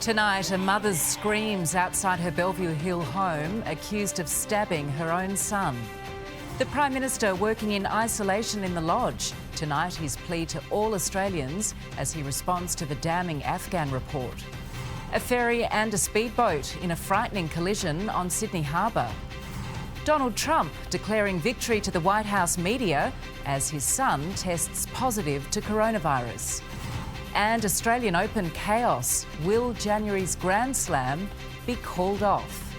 Tonight, a mother's screams outside her Bellevue Hill home, accused of stabbing her own son. The Prime Minister working in isolation in the lodge. Tonight, his plea to all Australians as he responds to the damning Afghan report. A ferry and a speedboat in a frightening collision on Sydney Harbour. Donald Trump declaring victory to the White House media as his son tests positive to coronavirus. And Australian Open chaos. Will January's Grand Slam be called off?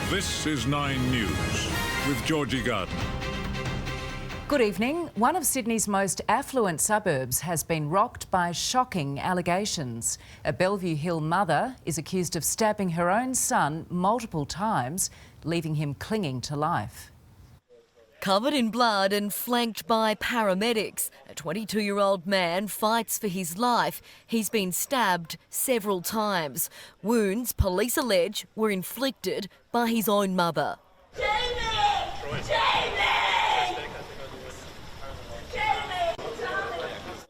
This is 9 News with Georgie Gardner. Good evening. One of Sydney's most affluent suburbs has been rocked by shocking allegations. A Bellevue Hill mother is accused of stabbing her own son multiple times, leaving him clinging to life. Covered in blood and flanked by paramedics, a 22-year-old man fights for his life. He's been stabbed several times. Wounds, police allege, were inflicted by his own mother. Jamie! Jamie!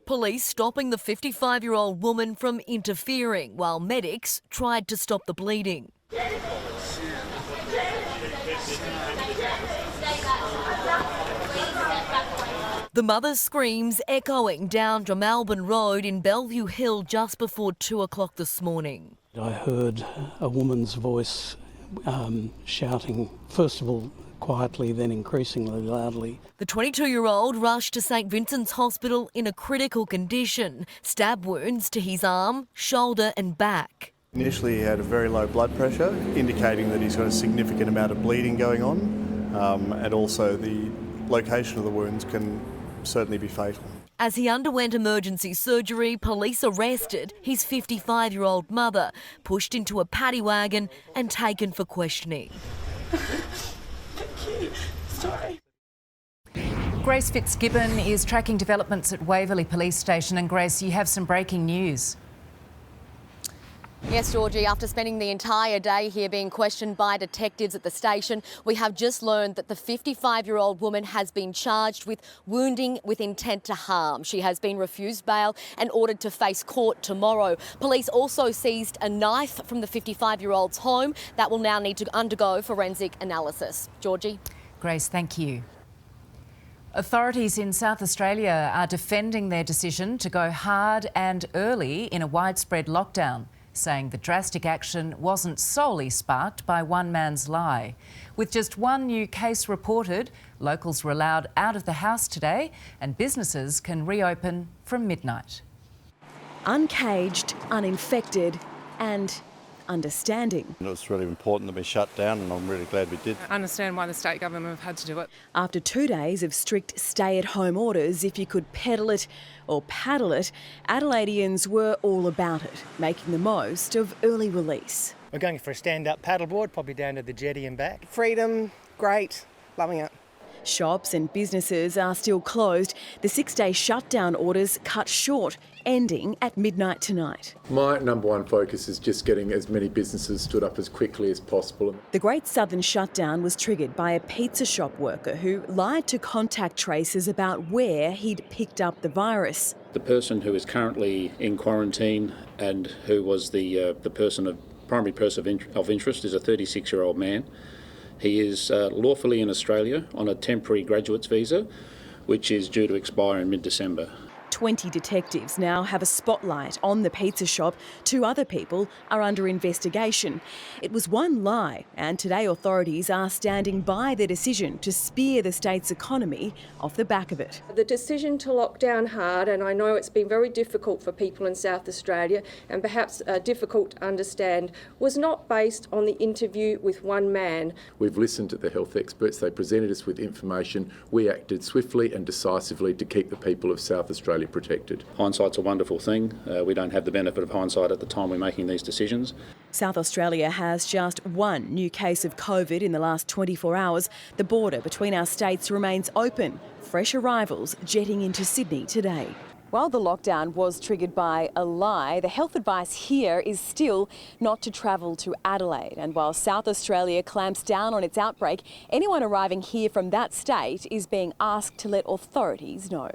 Police stopping the 55-year-old woman from interfering while medics tried to stop the bleeding. The mother's screams echoing down Melbourne Road in Bellevue Hill just before 2 o'clock this morning. I heard a woman's voice shouting, first of all quietly, then increasingly loudly. The 22-year-old rushed to St Vincent's Hospital in a critical condition, stab wounds to his arm, shoulder and back. Initially he had a very low blood pressure, indicating that he's got a significant amount of bleeding going on, and also the location of the wounds can certainly be fatal. As he underwent emergency surgery, police arrested his 55-year-old mother, pushed into a paddy wagon and taken for questioning. Sorry. Grace Fitzgibbon is tracking developments at Waverley Police Station. And Grace, you have some breaking news. Yes, Georgie, after spending the entire day here being questioned by detectives at the station, we have just learned that the 55-year-old woman has been charged with wounding with intent to harm. She has been refused bail and ordered to face court tomorrow. Police also seized a knife from the 55-year-old's home that will now need to undergo forensic analysis. Georgie? Grace, thank you. Authorities in South Australia are defending their decision to go hard and early in a widespread lockdown, saying the drastic action wasn't solely sparked by one man's lie. With just one new case reported, locals were allowed out of the house today and businesses can reopen from midnight. Uncaged, uninfected and understanding. It was really important that we shut down and I'm really glad we did. I understand why the state government have had to do it. After 2 days of strict stay-at-home orders, if you could pedal it or paddle it, Adelaideans were all about it, making the most of early release. We're going for a stand-up paddleboard, probably down to the jetty and back. Freedom, great, loving it. Shops and businesses are still closed. The 6-day shutdown orders cut short, ending at midnight tonight. My number one focus is just getting as many businesses stood up as quickly as possible. The Great Southern Shutdown was triggered by a pizza shop worker who lied to contact tracers about where he'd picked up the virus. The person who is currently in quarantine and who was the primary person of interest is a 36-year-old man. He is lawfully in Australia on a temporary graduate's visa, which is due to expire in mid-December. 20 detectives now have a spotlight on the pizza shop. 2 other people are under investigation. It was one lie, and today authorities are standing by their decision to spear the state's economy off the back of it. The decision to lock down hard, and I know it's been very difficult for people in South Australia and perhaps difficult to understand, was not based on the interview with one man. We've listened to the health experts. They presented us with information. We acted swiftly and decisively to keep the people of South Australia protected. Hindsight's a wonderful thing. We don't have the benefit of hindsight at the time we're making these decisions. South Australia has just one new case of COVID in the last 24 hours. The border between our states remains open. Fresh arrivals jetting into Sydney today. While the lockdown was triggered by a lie, the health advice here is still not to travel to Adelaide. And while South Australia clamps down on its outbreak, anyone arriving here from that state is being asked to let authorities know.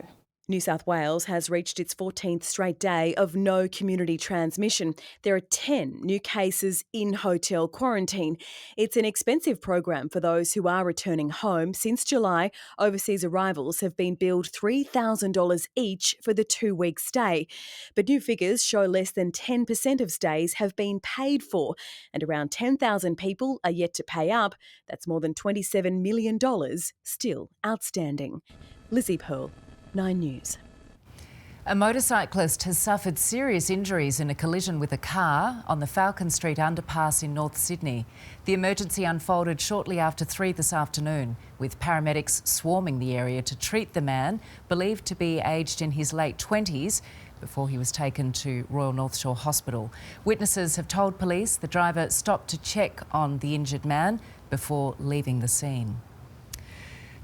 New South Wales has reached its 14th straight day of no community transmission. There are 10 new cases in hotel quarantine. It's an expensive program for those who are returning home. Since July, overseas arrivals have been billed $3,000 each for the 2-week stay. But new figures show less than 10% of stays have been paid for, and around 10,000 people are yet to pay up. That's more than $27 million still outstanding. Lizzie Pearl, 9 News. A motorcyclist has suffered serious injuries in a collision with a car on the Falcon Street underpass in North Sydney. The emergency unfolded shortly after 3 this afternoon, with paramedics swarming the area to treat the man, believed to be aged in his late 20s, before he was taken to Royal North Shore Hospital. Witnesses have told police the driver stopped to check on the injured man before leaving the scene.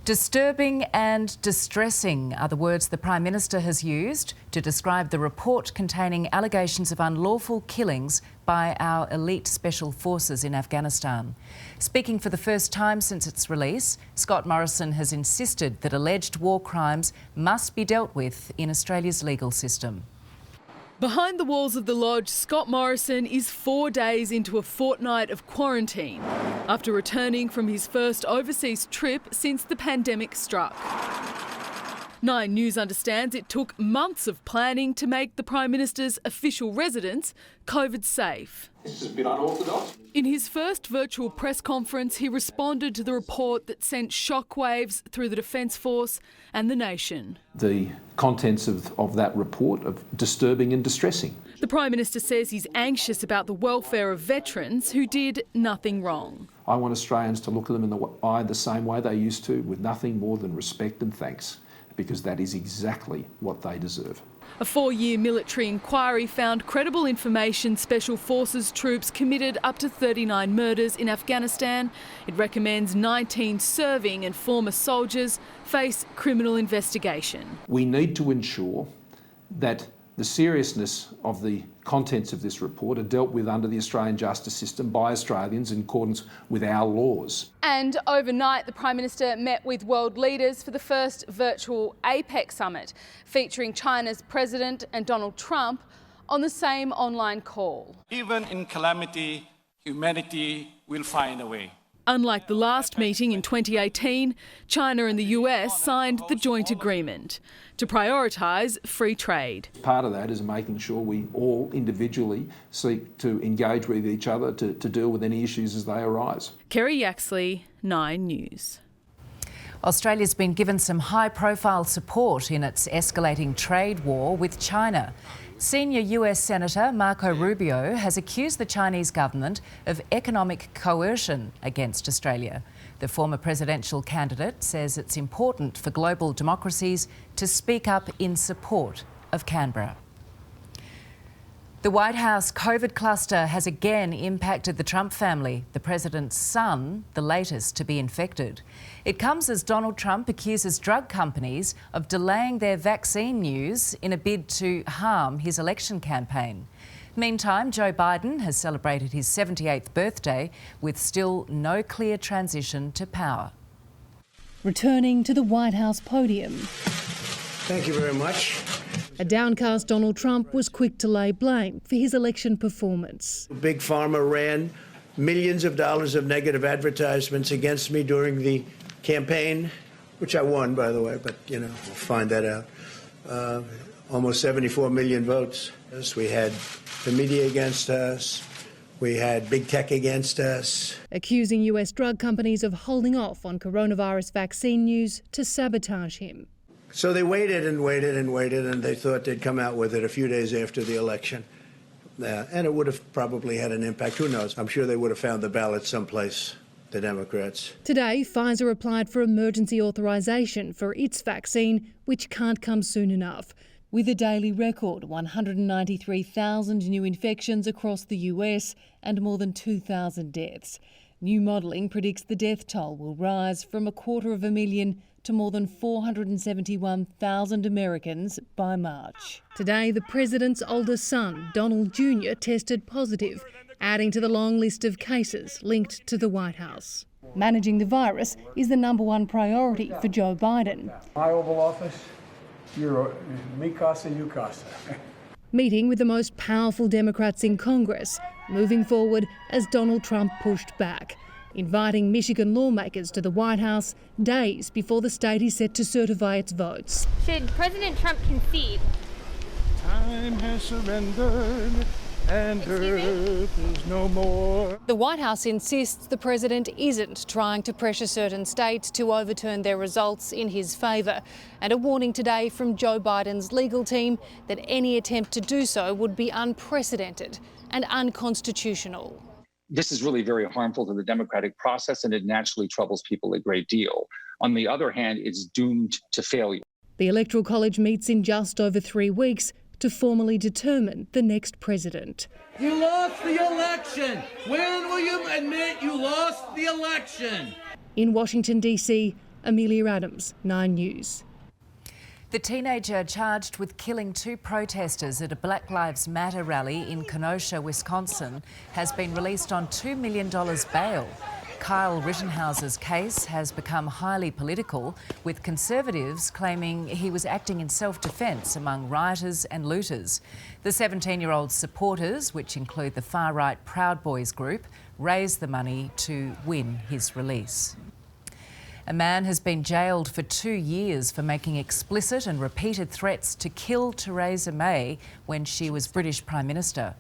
Disturbing and distressing are the words the Prime Minister has used to describe the report containing allegations of unlawful killings by our elite special forces in Afghanistan. Speaking for the first time since its release, Scott Morrison has insisted that alleged war crimes must be dealt with in Australia's legal system. Behind the walls of the lodge, Scott Morrison is 4 days into a fortnight of quarantine after returning from his first overseas trip since the pandemic struck. 9 News understands it took months of planning to make the Prime Minister's official residence COVID safe. This is a bit unorthodox. In his first virtual press conference, he responded to the report that sent shockwaves through the Defence Force and the nation. The contents of that report are disturbing and distressing. The Prime Minister says he's anxious about the welfare of veterans who did nothing wrong. I want Australians to look at them in the eye the same way they used to, with nothing more than respect and thanks, because that is exactly what they deserve. A 4-year military inquiry found credible information Special Forces troops committed up to 39 murders in Afghanistan. It recommends 19 serving and former soldiers face criminal investigation. We need to ensure that the seriousness of the contents of this report are dealt with under the Australian justice system by Australians in accordance with our laws. And overnight, the Prime Minister met with world leaders for the first virtual APEC summit, featuring China's President and Donald Trump on the same online call. Even in calamity, humanity will find a way. Unlike the last meeting in 2018, China and the US signed the joint agreement to prioritise free trade. Part of that is making sure we all individually seek to engage with each other to deal with any issues as they arise. Kerry Yaxley, 9 News. Australia's been given some high-profile support in its escalating trade war with China. Senior US Senator Marco Rubio has accused the Chinese government of economic coercion against Australia. The former presidential candidate says it's important for global democracies to speak up in support of Canberra. The White House COVID cluster has again impacted the Trump family, the president's son, the latest to be infected. It comes as Donald Trump accuses drug companies of delaying their vaccine news in a bid to harm his election campaign. Meantime, Joe Biden has celebrated his 78th birthday with still no clear transition to power. Returning to the White House podium. Thank you very much. A downcast Donald Trump was quick to lay blame for his election performance. Big Pharma ran millions of dollars of negative advertisements against me during the campaign, which I won, by the way, but, we'll find that out. Almost 74 million votes. We had the media against us. We had big tech against us. Accusing US drug companies of holding off on coronavirus vaccine news to sabotage him. So they waited and waited and waited, and they thought they'd come out with it a few days after the election. And it would have probably had an impact. Who knows? I'm sure they would have found the ballot someplace, the Democrats. Today, Pfizer applied for emergency authorisation for its vaccine, which can't come soon enough. With a daily record, 193,000 new infections across the US and more than 2,000 deaths. New modelling predicts the death toll will rise from 250,000 to more than 471,000 Americans by March. Today, the president's oldest son, Donald Jr., tested positive, adding to the long list of cases linked to the White House. Managing the virus is the #1 priority for Joe Biden. My Oval Office You're mi casa, you casa. Meeting with the most powerful Democrats in Congress, moving forward as Donald Trump pushed back, inviting Michigan lawmakers to the White House days before the state is set to certify its votes. Should President Trump concede? Time has surrendered and earth is no more. The White House insists the president isn't trying to pressure certain states to overturn their results in his favour, and a warning today from Joe Biden's legal team that any attempt to do so would be unprecedented and unconstitutional. This is really very harmful to the democratic process, and it naturally troubles people a great deal. On the other hand, it's doomed to failure. The Electoral College meets in just over 3 weeks to formally determine the next president. You lost the election. When will you admit you lost the election? In Washington, D.C., Amelia Adams, 9 News. The teenager charged with killing 2 protesters at a Black Lives Matter rally in Kenosha, Wisconsin, has been released on $2 million bail. Kyle Rittenhouse's case has become highly political, with Conservatives claiming he was acting in self-defence among rioters and looters. The 17-year-old's supporters, which include the far-right Proud Boys group, raised the money to win his release. A man has been jailed for 2 years for making explicit and repeated threats to kill Theresa May when she was British Prime Minister.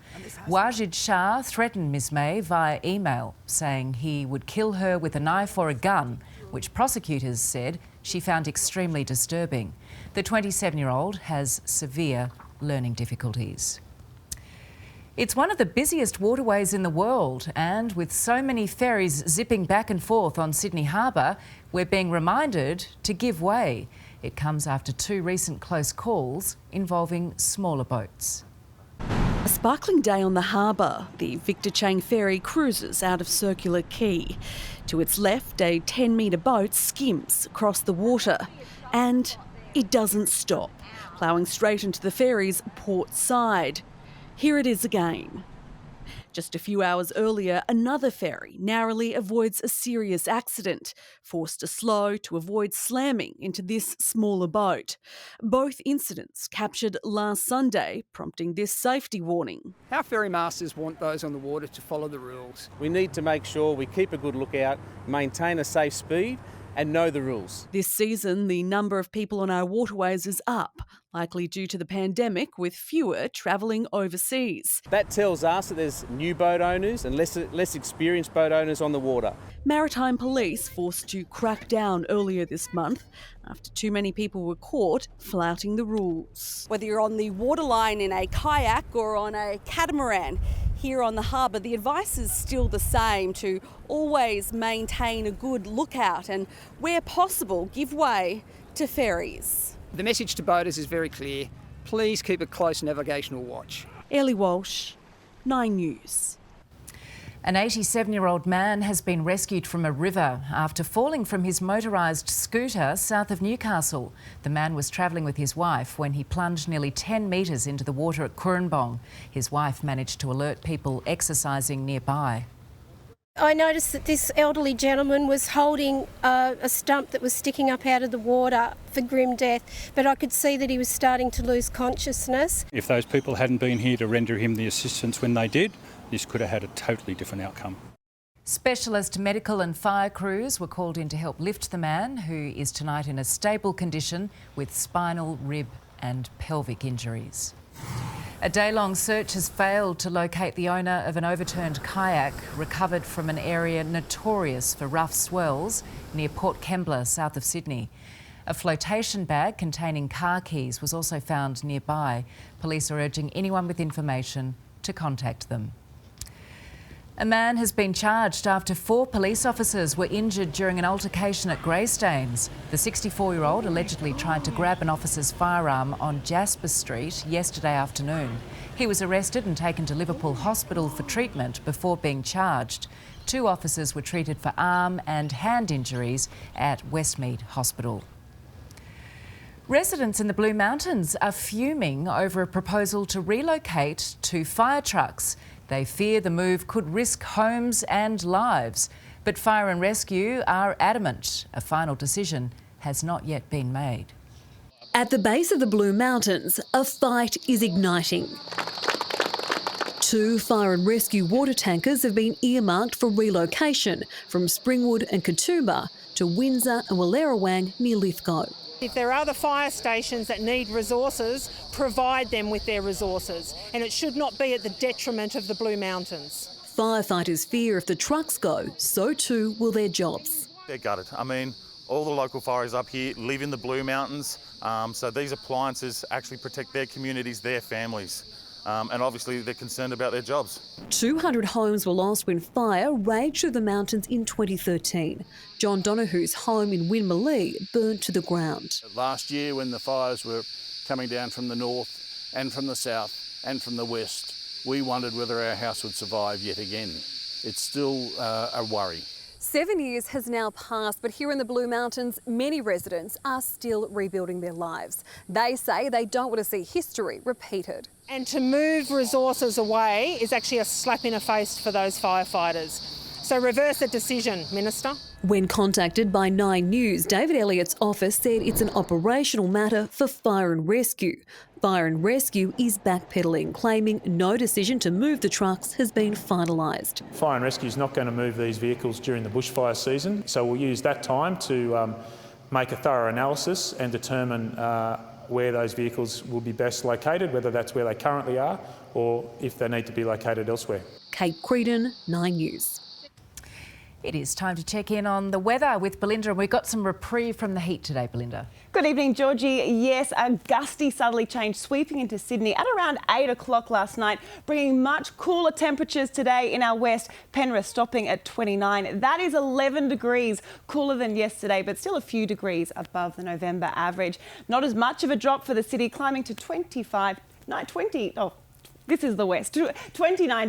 Wajid Shah threatened Ms May via email, saying he would kill her with a knife or a gun, which prosecutors said she found extremely disturbing. The 27-year-old has severe learning difficulties. It's one of the busiest waterways in the world, and with so many ferries zipping back and forth on Sydney Harbour, we're being reminded to give way. It comes after 2 recent close calls involving smaller boats. A sparkling day on the harbour, the Victor Chang ferry cruises out of Circular Quay. To its left, a 10-metre boat skims across the water, and it doesn't stop, ploughing straight into the ferry's port side. Here it is again. Just a few hours earlier, another ferry narrowly avoids a serious accident, forced to slow to avoid slamming into this smaller boat. Both incidents captured last Sunday, prompting this safety warning. Our ferry masters want those on the water to follow the rules. We need to make sure we keep a good lookout, maintain a safe speed and know the rules. This season, the number of people on our waterways is up, likely due to the pandemic, with fewer travelling overseas. That tells us that there's new boat owners and less experienced boat owners on the water. Maritime police forced to crack down earlier this month after too many people were caught flouting the rules. Whether you're on the waterline in a kayak or on a catamaran, here on the harbour, the advice is still the same: to always maintain a good lookout and, where possible, give way to ferries. The message to boaters is very clear. Please keep a close navigational watch. Ellie Walsh, 9 News. An 87-year-old man has been rescued from a river after falling from his motorised scooter south of Newcastle. The man was travelling with his wife when he plunged nearly 10 metres into the water at Kurrambong. His wife managed to alert people exercising nearby. I noticed that this elderly gentleman was holding a stump that was sticking up out of the water for grim death, but I could see that he was starting to lose consciousness. If those people hadn't been here to render him the assistance when they did, this could have had a totally different outcome. Specialist medical and fire crews were called in to help lift the man, who is tonight in a stable condition with spinal, rib and pelvic injuries. A day-long search has failed to locate the owner of an overturned kayak recovered from an area notorious for rough swells near Port Kembla, south of Sydney. A flotation bag containing car keys was also found nearby. Police are urging anyone with information to contact them. A man has been charged after 4 police officers were injured during an altercation at Greystanes. The 64-year-old allegedly tried to grab an officer's firearm on Jasper Street yesterday afternoon. He was arrested and taken to Liverpool Hospital for treatment before being charged. 2 officers were treated for arm and hand injuries at Westmead Hospital. Residents in the Blue Mountains are fuming over a proposal to relocate 2 fire trucks. They fear the move could risk homes and lives, but Fire and Rescue are adamant a final decision has not yet been made. At the base of the Blue Mountains, a fight is igniting. 2 fire and rescue water tankers have been earmarked for relocation from Springwood and Katoomba to Windsor and Wallerawang near Lithgow. If there are other fire stations that need resources, provide them with their resources, and it should not be at the detriment of the Blue Mountains. Firefighters fear if the trucks go, so too will their jobs. They're gutted. I mean, all the local fires up here live in the Blue Mountains, so these appliances actually protect their communities, their families. And obviously they're concerned about their jobs. 200 homes were lost when fire raged through the mountains in 2013. John Donohue's home in Winmalee burnt to the ground. Last year, when the fires were coming down from the north and from the south and from the west, we wondered whether our house would survive yet again. It's still a worry. 7 years has now passed, but here in the Blue Mountains, many residents are still rebuilding their lives. They say they don't want to see history repeated. And to move resources away is actually a slap in the face for those firefighters. So reverse the decision, Minister. When contacted by 9 News, David Elliott's office said it's an operational matter for Fire and Rescue. Fire and Rescue is backpedalling, claiming no decision to move the trucks has been finalised. Fire and Rescue is not going to move these vehicles during the bushfire season, so we'll use that time to make a thorough analysis and determine where those vehicles will be best located, whether that's where they currently are or if they need to be located elsewhere. Kate Creedon, 9 News. It is time to check in on the weather with Belinda, and we've got some reprieve from the heat today, Belinda. Good evening, Georgie. Yes, a gusty southerly change sweeping into Sydney at around 8 o'clock last night, bringing much cooler temperatures today in our west. Penrith stopping at 29. That is 11 degrees cooler than yesterday, but still a few degrees above the November average. Not as much of a drop for the city, climbing to 29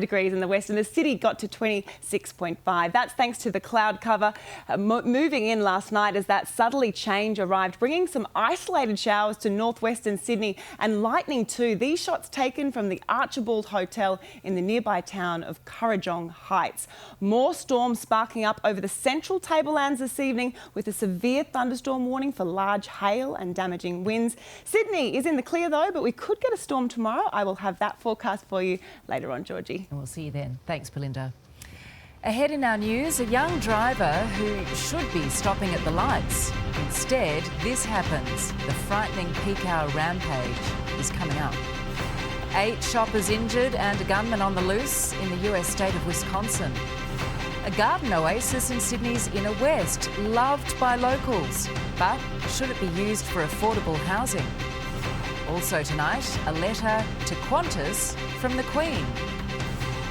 degrees in the west, and the city got to 26.5. That's thanks to the cloud cover moving in last night as that southerly change arrived, bringing some isolated showers to northwestern Sydney and lightning too. These shots taken from the Archibald Hotel in the nearby town of Currajong Heights. More storms sparking up over the central tablelands this evening with a severe thunderstorm warning for large hail and damaging winds. Sydney is in the clear though, but we could get a storm tomorrow. I will have that forecast for you later on, Georgie. And we'll see you then. Thanks, Belinda. Ahead in our news, a young driver who should be stopping at the lights. Instead, this happens. The frightening peak hour rampage is coming up. 8 shoppers injured and a gunman on the loose in the US state of Wisconsin. A garden oasis in Sydney's inner west, loved by locals. But should it be used for affordable housing? Also tonight, a letter to Qantas from the Queen.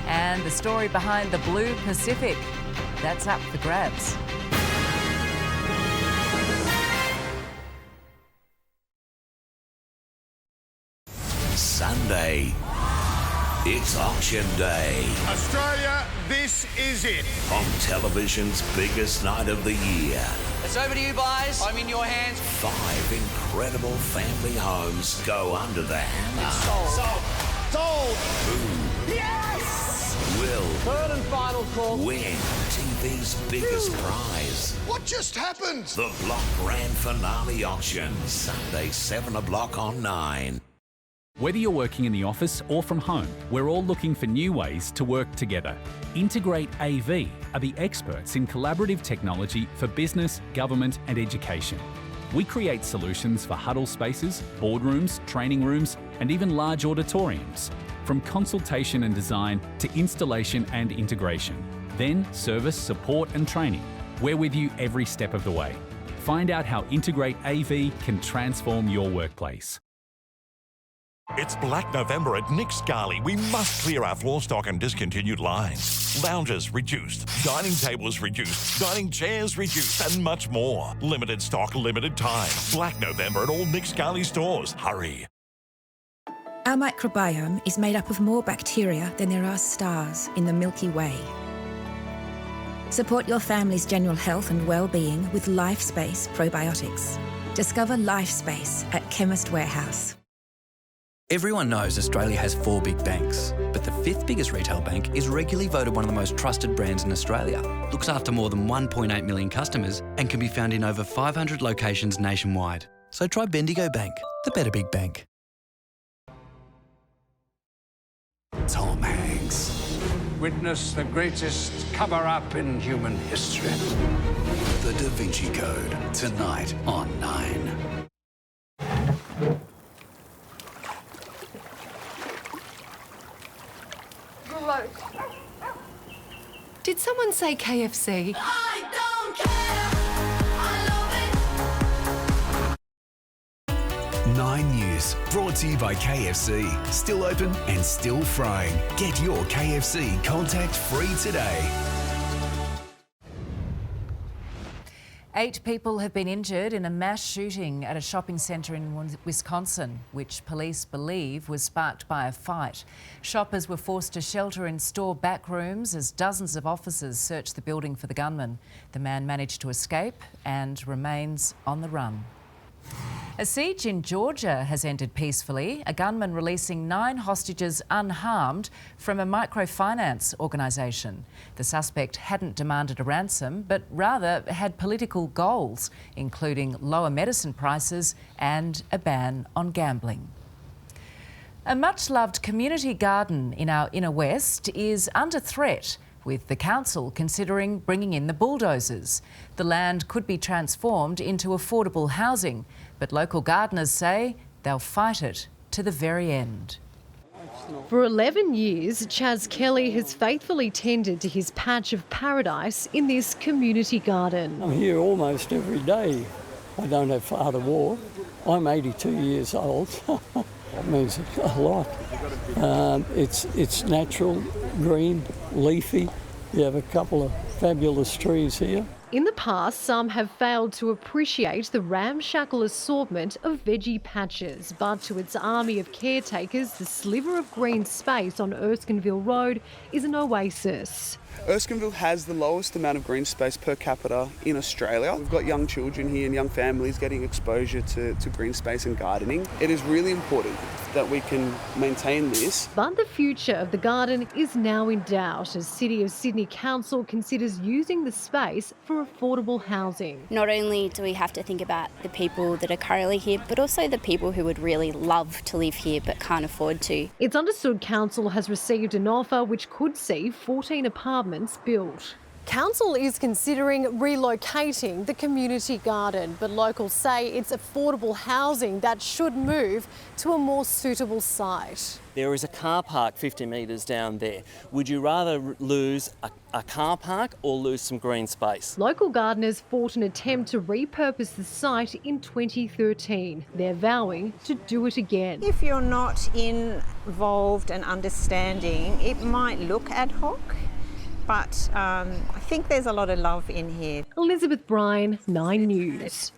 And the story behind the Blue Pacific. That's up for grabs. Sunday, it's auction day. Australia, this is it. On television's biggest night of the year. It's over to you, buyers. I'm in your hands. 5 incredible family homes go under the hammer. Sold. Who Yes! will Third and final call. win TV's biggest prize? What just happened? The Block Grand Finale Auction. Sunday, 7 o'clock on 9. Whether you're working in the office or from home, we're all looking for new ways to work together. Integrate AV are the experts in collaborative technology for business, government and education. We create solutions for huddle spaces, boardrooms, training rooms and even large auditoriums. From consultation and design to installation and integration. Then service, support and training. We're with you every step of the way. Find out how Integrate AV can transform your workplace. It's Black November at Nick Scali. We must clear our floor stock and discontinued lines. Lounges reduced, dining tables reduced, dining chairs reduced, and much more. Limited stock, limited time. Black November at all Nick Scali stores. Hurry. Our microbiome is made up of more bacteria than there are stars in the Milky Way. Support your family's general health and well-being with LifeSpace probiotics. Discover LifeSpace at Chemist Warehouse. Everyone knows Australia has 4 big banks, but the 5th biggest retail bank is regularly voted one of the most trusted brands in Australia, looks after more than 1.8 million customers and can be found in over 500 locations nationwide. So try Bendigo Bank, the better big bank. Tom Hanks. Witness the greatest cover-up in human history. The Da Vinci Code, tonight on 9. Did someone say KFC? I don't care. I love it. 9 News, brought to you by KFC. Still open and still frying. Get your KFC contact-free today. 8 people have been injured in a mass shooting at a shopping centre in Wisconsin, which police believe was sparked by a fight. Shoppers were forced to shelter in store back rooms as dozens of officers searched the building for the gunman. The man managed to escape and remains on the run. A siege in Georgia has ended peacefully, a gunman releasing 9 hostages unharmed from a microfinance organisation. The suspect hadn't demanded a ransom, but rather had political goals, including lower medicine prices and a ban on gambling. A much-loved community garden in our inner west is under threat, with the council considering bringing in the bulldozers. The land could be transformed into affordable housing, but local gardeners say they'll fight it to the very end. For 11 years, Chaz Kelly has faithfully tended to his patch of paradise in this community garden. I'm here almost every day. I don't have far to walk. I'm 82 years old. It means a lot. It's natural, green, leafy. You have a couple of fabulous trees here. In the past, some have failed to appreciate the ramshackle assortment of veggie patches, but to its army of caretakers, the sliver of green space on Erskineville Road is an oasis. Erskineville has the lowest amount of green space per capita in Australia. We've got young children here and young families getting exposure to green space and gardening. It is really important that we can maintain this. But the future of the garden is now in doubt as City of Sydney Council considers using the space for affordable housing. Not only do we have to think about the people that are currently here, but also the people who would really love to live here but can't afford to. It's understood Council has received an offer which could see 14 apartments built. Council is considering relocating the community garden, but locals say it's affordable housing that should move to a more suitable site. There is a car park 50 metres down there. Would you rather lose a car park or lose some green space? Local gardeners fought an attempt to repurpose the site in 2013. They're vowing to do it again. If you're not involved and understanding, it might look ad hoc. But I think there's a lot of love in here. Elizabeth Bryan, 9 News.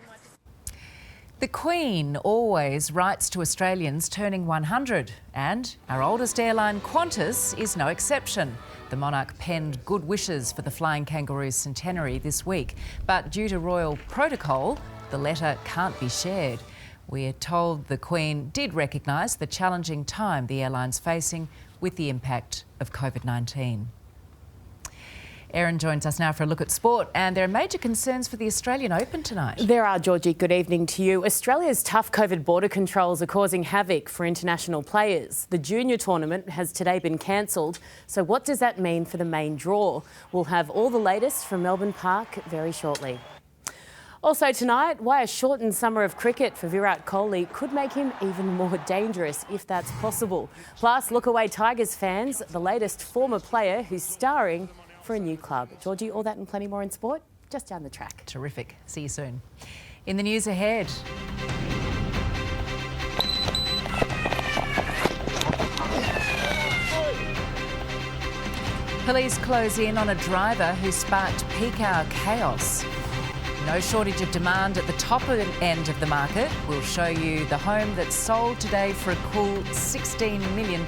The Queen always writes to Australians turning 100, and our oldest airline, Qantas, is no exception. The monarch penned good wishes for the Flying Kangaroo centenary this week, but due to royal protocol, the letter can't be shared. We are told the Queen did recognise the challenging time the airline's facing with the impact of COVID-19. Erin joins us now for a look at sport, and there are major concerns for the Australian Open tonight. There are, Georgie. Good evening to you. Australia's tough COVID border controls are causing havoc for international players. The junior tournament has today been cancelled. So what does that mean for the main draw? We'll have all the latest from Melbourne Park very shortly. Also tonight, why a shortened summer of cricket for Virat Kohli could make him even more dangerous, if that's possible. Plus, look away Tigers fans, the latest former player who's starring for a new club. Georgie, all that and plenty more in sport, just down the track. Terrific. See you soon. In the news ahead. Police close in on a driver who sparked peak hour chaos. No shortage of demand at the top end of the market. We'll show you the home that sold today for a cool $16 million.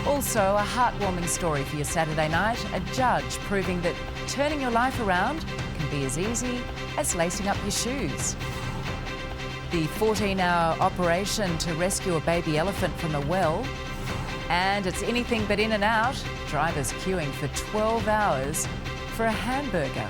Also, a heartwarming story for your Saturday night. A judge proving that turning your life around can be as easy as lacing up your shoes. The 14-hour operation to rescue a baby elephant from a well. And it's anything but in and out. Drivers queuing for 12 hours for a hamburger.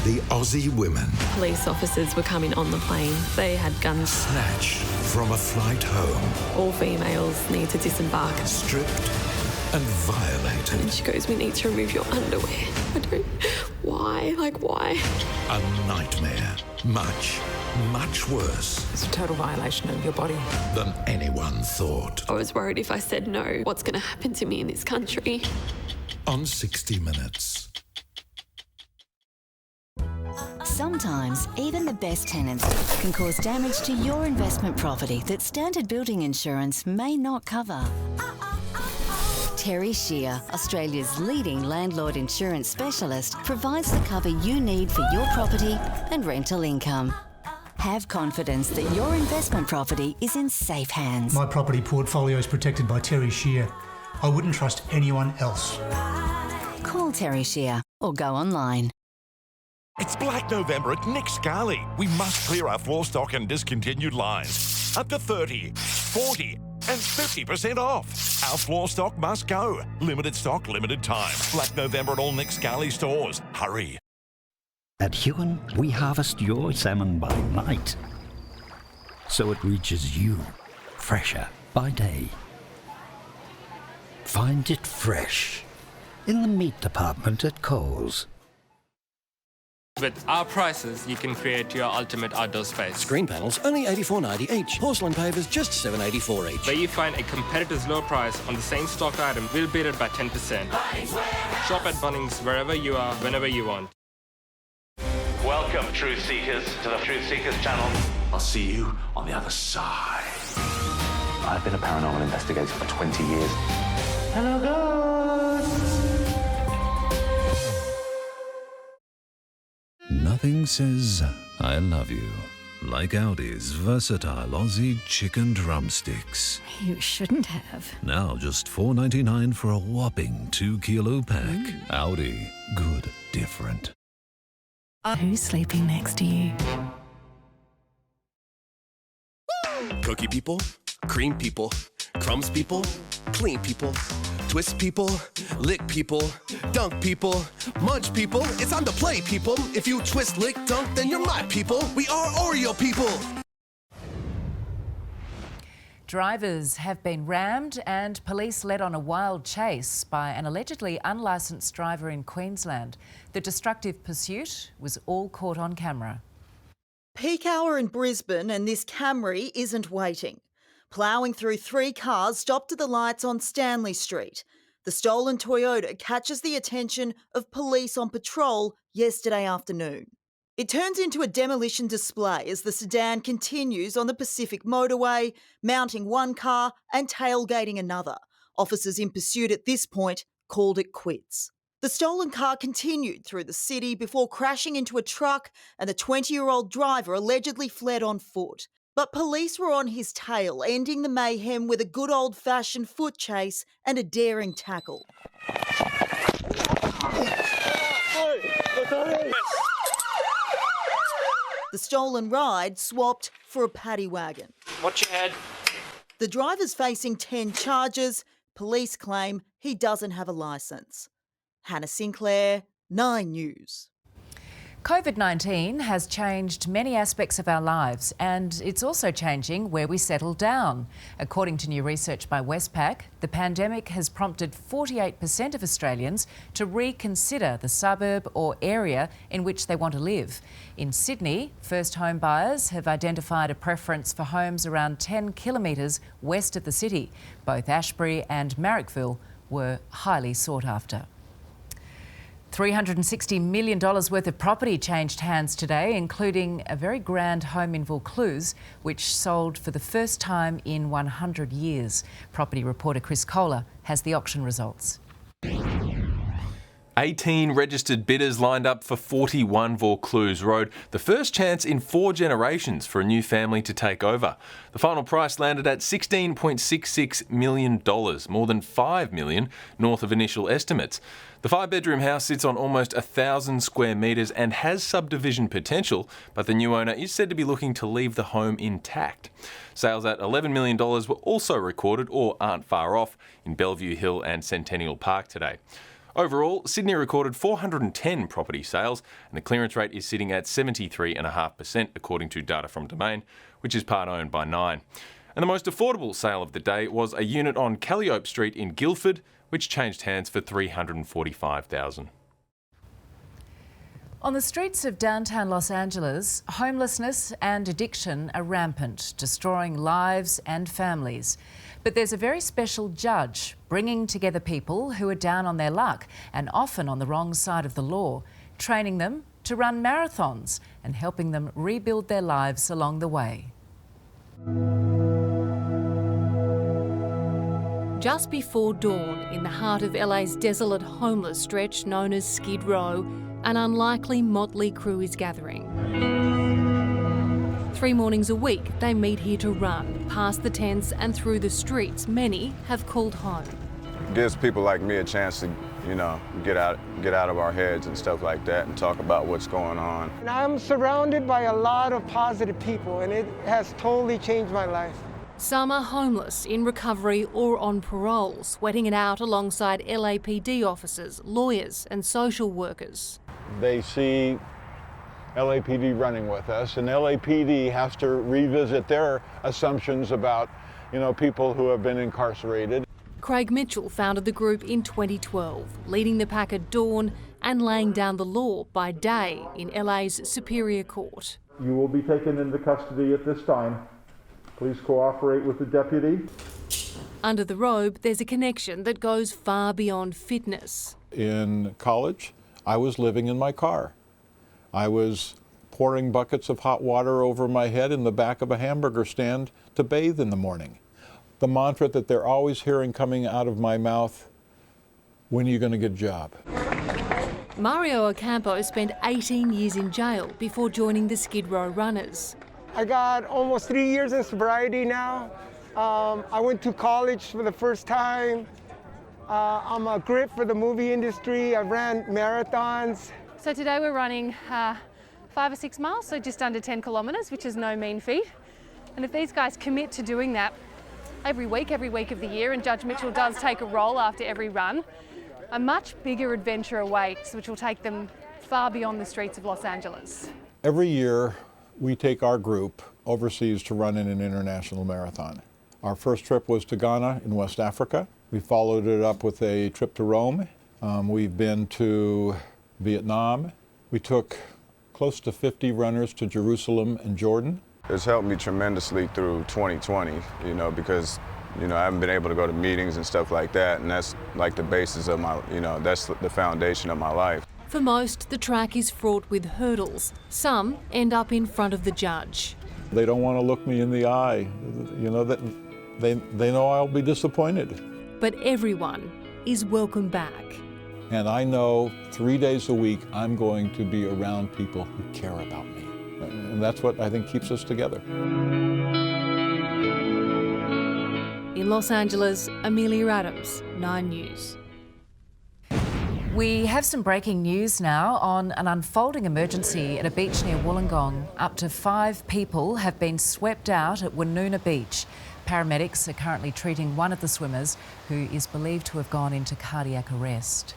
the Aussie women. Police officers were coming on the plane. They had guns. Snatched from a flight home. All females need to disembark. Stripped and violated. And she goes, we need to remove your underwear. I don't... Why? Why? A nightmare. Much worse. It's a total violation of your body. Than anyone thought. I was worried if I said no, what's going to happen to me in this country? On 60 Minutes. Sometimes, even the best tenants can cause damage to your investment property that standard building insurance may not cover. Terry Shear, Australia's leading landlord insurance specialist, provides the cover you need for your property and rental income. Have confidence that your investment property is in safe hands. My property portfolio is protected by Terry Shear. I wouldn't trust anyone else. Call Terry Shear or go online. It's Black November at Nick Scali. We must clear our floor stock and discontinued lines. Up to 30, 40 and 50% off. Our floor stock must go. Limited stock, limited time. Black November at all Nick Scali stores. Hurry. At Huon, we harvest your salmon by night, so it reaches you fresher by day. Find it fresh in the meat department at Coles. With our prices, you can create your ultimate outdoor space. Screen panels, only $84.90 each. Porcelain pavers, just $7.84 each. Where you find a competitor's low price on the same stock item, we'll beat it by 10%. Shop at Bunnings wherever you are, whenever you want. Welcome, Truth Seekers, to the Truth Seekers channel. I'll see you on the other side. I've been a paranormal investigator for 20 years. Hello, ghosts! Nothing says I love you like Audi's versatile Aussie chicken drumsticks. You shouldn't have. Now just $4.99 for a whopping 2-kilo pack. Audi, good, different. Who's sleeping next to you? Cookie people, cream people, crumbs people, clean people, twist people, lick people, dunk people, munch people. It's on the play, people. If you twist, lick, dunk, then you're my people. We are Oreo people. Drivers have been rammed and police led on a wild chase by an allegedly unlicensed driver in Queensland. The destructive pursuit was all caught on camera. Peak hour in Brisbane and this Camry isn't waiting. Ploughing through 3 cars stopped at the lights on Stanley Street. The stolen Toyota catches the attention of police on patrol yesterday afternoon. It turns into a demolition display as the sedan continues on the Pacific motorway, mounting one car and tailgating another. Officers in pursuit at this point called it quits. The stolen car continued through the city before crashing into a truck, and the 20-year-old driver allegedly fled on foot. But police were on his tail, ending the mayhem with a good old-fashioned foot chase and a daring tackle. The stolen ride swapped for a paddy wagon. Watch your head. The driver's facing 10 charges. Police claim he doesn't have a licence. Hannah Sinclair, 9 News. COVID-19 has changed many aspects of our lives, and it's also changing where we settle down. According to new research by Westpac, the pandemic has prompted 48% of Australians to reconsider the suburb or area in which they want to live. In Sydney, first home buyers have identified a preference for homes around 10 kilometres west of the city. Both Ashbury and Marrickville were highly sought after. $360 million worth of property changed hands today, including a very grand home in Vaucluse, which sold for the first time in 100 years. Property reporter Chris Kohler has the auction results. 18 registered bidders lined up for 41 Vaucluse Road, the first chance in 4 generations for a new family to take over. The final price landed at $16.66 million, more than $5 million north of initial estimates. The 5-bedroom house sits on almost 1,000 square metres and has subdivision potential, but the new owner is said to be looking to leave the home intact. Sales at $11 million were also recorded, or aren't far off, in Bellevue Hill and Centennial Park today. Overall, Sydney recorded 410 property sales, and the clearance rate is sitting at 73.5%, according to data from Domain, which is part owned by Nine. And the most affordable sale of the day was a unit on Calliope Street in Guildford, which changed hands for $345,000. On the streets of downtown Los Angeles, homelessness and addiction are rampant, destroying lives and families. But there's a very special judge bringing together people who are down on their luck and often on the wrong side of the law, training them to run marathons and helping them rebuild their lives along the way. Just before dawn, in the heart of LA's desolate homeless stretch known as Skid Row, an unlikely motley crew is gathering. 3 mornings a week, they meet here to run, past the tents and through the streets many have called home. It gives people like me a chance to, get out of our heads and stuff like that and talk about what's going on. And I'm surrounded by a lot of positive people, and it has totally changed my life. Some are homeless, in recovery or on parole, sweating it out alongside LAPD officers, lawyers and social workers. They see LAPD running with us, and LAPD has to revisit their assumptions about, people who have been incarcerated. Craig Mitchell founded the group in 2012, leading the pack at dawn and laying down the law by day in LA's Superior Court. You will be taken into custody at this time. Please cooperate with the deputy. Under the robe, there's a connection that goes far beyond fitness. In college, I was living in my car. I was pouring buckets of hot water over my head in the back of a hamburger stand to bathe in the morning. The mantra that they're always hearing coming out of my mouth, when are you going to get a job? Mario Ocampo spent 18 years in jail before joining the Skid Row Runners. I got almost 3 years in sobriety now. I went to college for the first time. I'm a grip for the movie industry. I ran marathons. So today we're running 5 or 6 miles, so just under 10 kilometres, which is no mean feat. And if these guys commit to doing that every week of the year, and Judge Mitchell does take a roll after every run, a much bigger adventure awaits, which will take them far beyond the streets of Los Angeles. Every year, we take our group overseas to run in an international marathon. Our first trip was to Ghana in West Africa. We followed it up with a trip to Rome. We've been to Vietnam. We took close to 50 runners to Jerusalem and Jordan. It's helped me tremendously through 2020, because, I haven't been able to go to meetings and stuff like that, and that's like the basis of my, that's the foundation of my life. For most, the track is fraught with hurdles. Some end up in front of the judge. They don't want to look me in the eye. That they know I'll be disappointed. But everyone is welcome back. And I know 3 days a week I'm going to be around people who care about me. And that's what I think keeps us together. In Los Angeles, Amelia Adams, 9 News. We have some breaking news now on an unfolding emergency at a beach near Wollongong. Up to 5 people have been swept out at Woonona Beach. Paramedics are currently treating one of the swimmers, who is believed to have gone into cardiac arrest.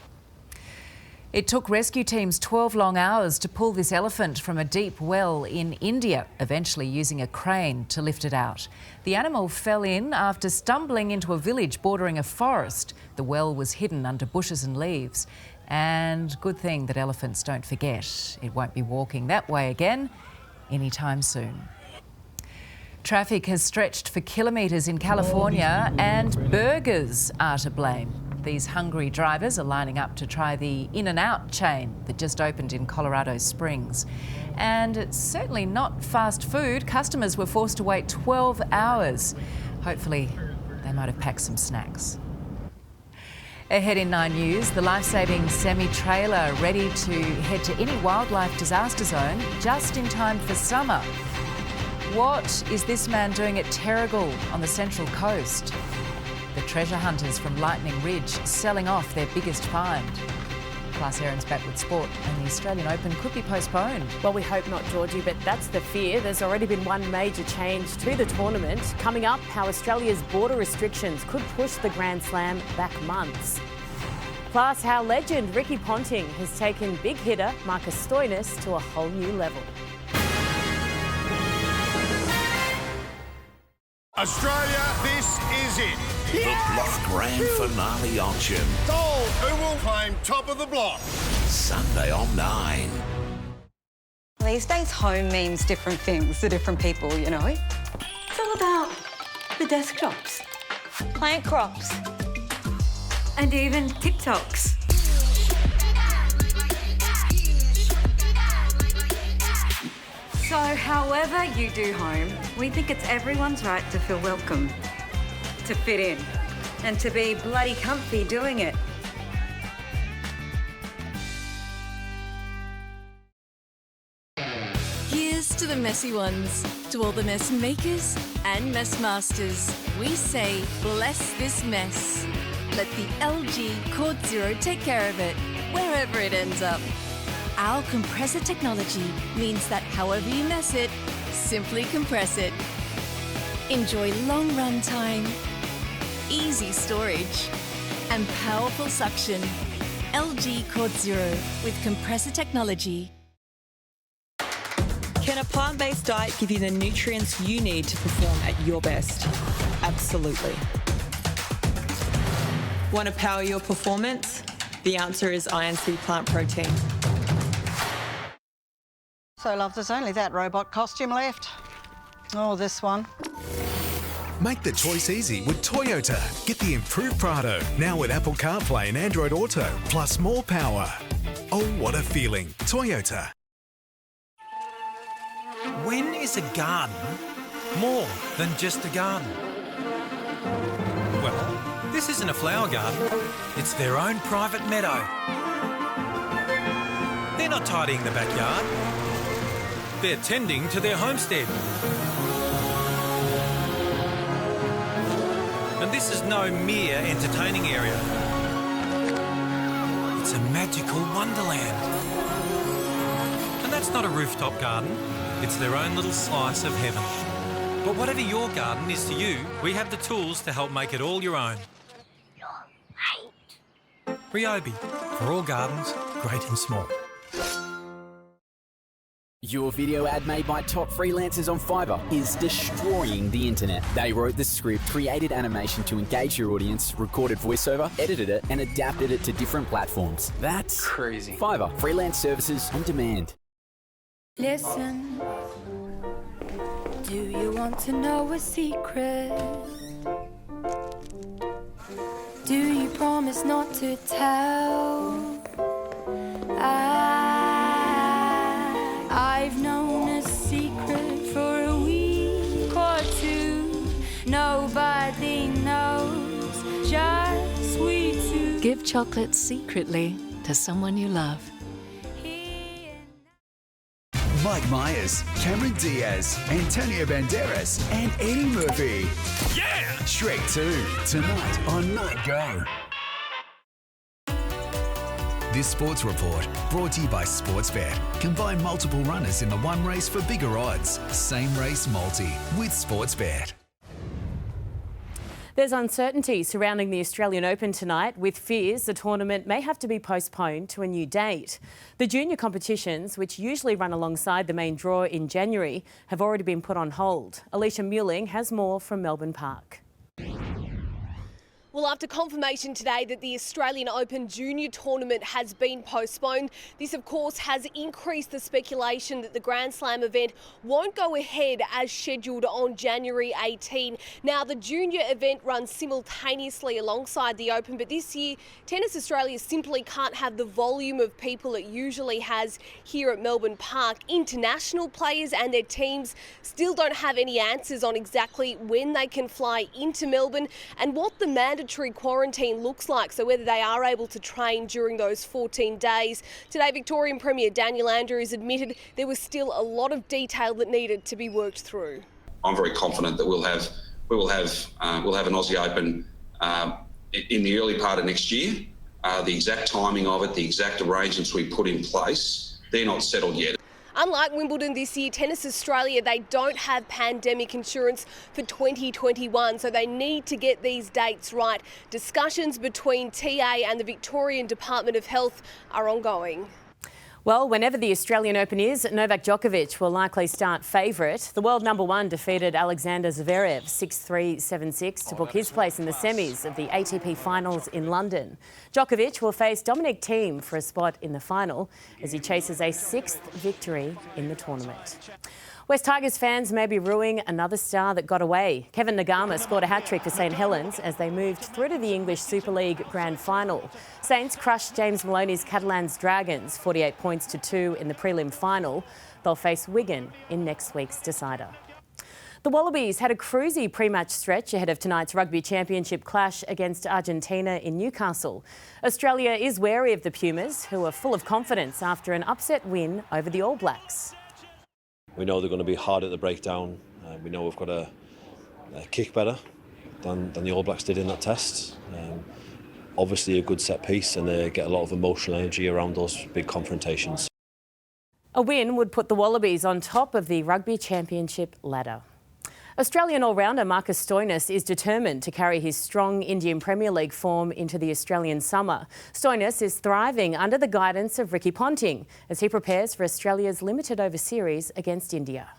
It took rescue teams 12 long hours to pull this elephant from a deep well in India, eventually using a crane to lift it out. The animal fell in after stumbling into a village bordering a forest. The well was hidden under bushes and leaves. And good thing that elephants don't forget. It won't be walking that way again anytime soon. Traffic has stretched for kilometres in California, and burgers are to blame. These hungry drivers are lining up to try the In-N-Out chain that just opened in Colorado Springs. And it's certainly not fast food. Customers were forced to wait 12 hours. Hopefully, they might have packed some snacks. Ahead in 9 News, the life-saving semi-trailer ready to head to any wildlife disaster zone just in time for summer. What is this man doing at Terrigal on the Central Coast? The treasure hunters from Lightning Ridge selling off their biggest find. Plus, Erin's back with sport, and the Australian Open could be postponed. Well, we hope not, Georgie, but that's the fear. There's already been one major change to the tournament. Coming up, how Australia's border restrictions could push the Grand Slam back months. Plus, how legend Ricky Ponting has taken big hitter Marcus Stoinis to a whole new level. Australia, this is it. The Block Grand Finale auction. Sold. Who will claim top of the block? Sunday on 9. These days, home means different things to different people, you know. It's all about the desktops, plant crops, and even TikToks. So, however you do home, we think it's everyone's right to feel welcome, to fit in, and to be bloody comfy doing it. Here's to the messy ones, to all the mess makers and mess masters. We say, bless this mess. Let the LG Cord Zero take care of it, wherever it ends up. Our compressor technology means that however you mess it, simply compress it. Enjoy long run time, easy storage, and powerful suction. LG Cord Zero with compressor technology. Can a plant-based diet give you the nutrients you need to perform at your best? Absolutely. Want to power your performance? The answer is INC Plant Protein. So, love, there's only that robot costume left. Oh, this one. Make the choice easy with Toyota. Get the improved Prado, now with Apple CarPlay and Android Auto, plus more power. Oh, what a feeling. Toyota. When is a garden more than just a garden? Well, this isn't a flower garden. It's their own private meadow. They're not tidying the backyard. They're tending to their homestead. And this is no mere entertaining area. It's a magical wonderland. And that's not a rooftop garden. It's their own little slice of heaven. But whatever your garden is to you, we have the tools to help make it all your own. Ryobi, for all gardens, great and small. Your video ad made by top freelancers on Fiverr is destroying the internet. They wrote the script, created animation to engage your audience, recorded voiceover, edited it, and adapted it to different platforms. That's crazy. Fiverr, freelance services on demand. Listen, do you want to know a secret? Do you promise not to tell? I've known a secret for a week or two. Nobody knows, just we two. Give chocolate secretly to someone you love. Mike Myers, Cameron Diaz, Antonio Banderas, and Eddie Murphy. Yeah! Shrek 2, tonight on Night Go. This sports report brought to you by Sportsbet. Combine multiple runners in the one race for bigger odds. Same race multi with Sportsbet. There's uncertainty surrounding the Australian Open tonight, with fears the tournament may have to be postponed to a new date. The junior competitions, which usually run alongside the main draw in January, have already been put on hold. Alicia Muling has more from Melbourne Park. Well, after confirmation today that the Australian Open Junior Tournament has been postponed, this of course has increased the speculation that the Grand Slam event won't go ahead as scheduled on January 18. Now, the junior event runs simultaneously alongside the Open, but this year Tennis Australia simply can't have the volume of people it usually has here at Melbourne Park. International players and their teams still don't have any answers on exactly when they can fly into Melbourne and what the mandatory quarantine looks like, so whether they are able to train during those 14 days. Today, Victorian Premier Daniel Andrews admitted there was still a lot of detail that needed to be worked through. I'm very confident that we'll have an Aussie Open in the early part of next year. The exact timing of it, the exact arrangements we put in place, they're not settled yet. Unlike Wimbledon this year, Tennis Australia, they don't have pandemic insurance for 2021, so they need to get these dates right. Discussions between TA and the Victorian Department of Health are ongoing. Well, whenever the Australian Open is, Novak Djokovic will likely start favourite. The world number one defeated Alexander Zverev 6-3, 7-6 to book his place in the semis of the ATP Finals in London. Djokovic will face Dominic Thiem for a spot in the final as he chases a 6th victory in the tournament. West Tigers fans may be rueing another star that got away. Kevin Nagama scored a hat-trick for St Helens as they moved through to the English Super League Grand Final. Saints crushed James Maloney's Catalans Dragons 48 points to 2 in the prelim final. They'll face Wigan in next week's decider. The Wallabies had a cruisy pre-match stretch ahead of tonight's Rugby Championship clash against Argentina in Newcastle. Australia is wary of the Pumas, who are full of confidence after an upset win over the All Blacks. We know they're going to be hard at the breakdown. We know we've got to kick better than the All Blacks did in that test. Obviously a good set piece, and they get a lot of emotional energy around those big confrontations. A win would put the Wallabies on top of the Rugby Championship ladder. Australian all-rounder Marcus Stoinis is determined to carry his strong Indian Premier League form into the Australian summer. Stoinis is thriving under the guidance of Ricky Ponting as he prepares for Australia's limited over series against India.